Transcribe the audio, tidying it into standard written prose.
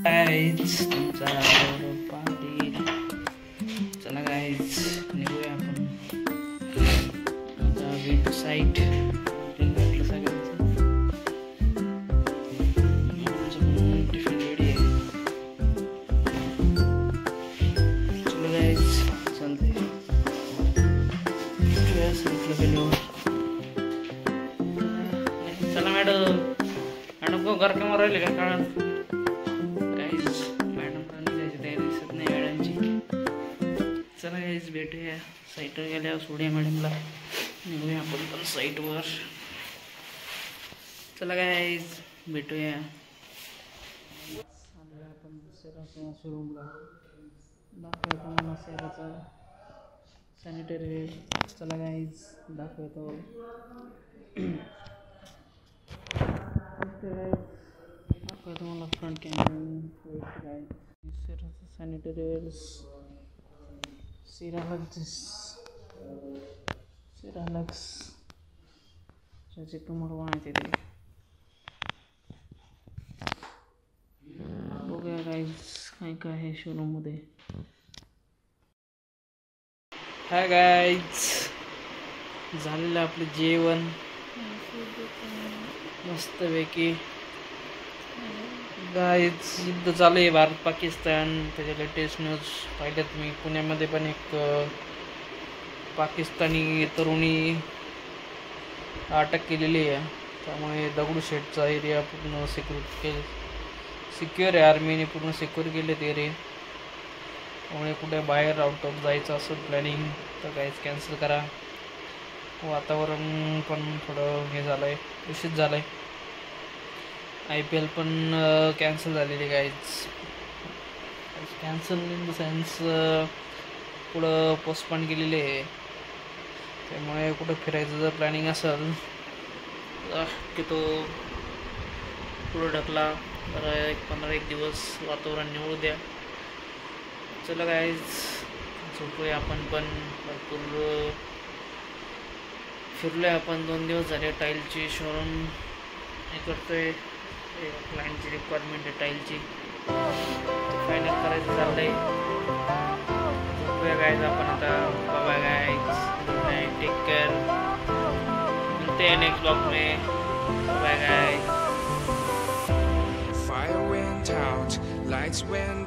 Guys तुमचा पाटील. चला guys निघूया आपण आता वेबसाईट भेटलं सगळ्यांचं. टिफिन रेडी आहे. चला गाईज चालतंय गेलो. चला मॅडम मॅडम को घर केव्हा राहिले काय काळ चला गाईज भेटूया साईटवर गेल्यावर सोडूया मॅडमला. निघूया आपण पण साईटवर. चला गाईज भेटूया. आपण सेराच्या शोरूमला दाखवतो मला सेराचा सॅनिटरी. चला गाईज दाखवतो. दाखवतो मला फ्रंट कॅमेरा सेराचा सॅनिटरी सिरालक्स त्याची तुम्हाला माहिती आहे. बघूया गाईज काय काय आहे शोरूममध्ये. हाय गाईज झालेलं आपलं जेवण मस्तपैकी. गाईज युद्ध चालू आहे भारत पाकिस्तान. त्याच्या लेटेस्ट न्यूज पाहिल्यात मी. पुण्यामध्ये पण एक पाकिस्तानी तरुणी अटक केलेली आहे. त्यामुळे दगडूशेठचा एरिया पूर्ण सिक्युअर आहे. आर्मीने पूर्ण सिक्युअर केले ते एरिया. त्यामुळे कुठे बाहेर आउट ऑफ जायचं असं प्लॅनिंग तर काहीच कॅन्सल करा. वातावरण पण थोडं हे झालं आहे, दूषित झालं आहे. IPL पण कॅन्सल झालेली guys. Cancel in the sense पुढं पोस्टपोन केलेली आहे. त्यामुळे कुठं फिरायचं जर प्लॅनिंग असेल की तो पुढं ढकला. तर 15-1 दिवस वातावरण निवडू द्या. चला गाईज झोपूया आपण पण. भरपूर फिरलो आहे आपण. 2 दिवस झाले. टाईलची शोरूम हे करतो आहे. क्लायंटची रिक्वायरमेंट आहे टाईलची, फायनल करायचं चाललं आहे. झोपूया गाईज आपण आता. Bye guys, good night, take care. मिलते हैं नेक्स्ट ब्लॉग में. Bye guys. Fire went out, lights went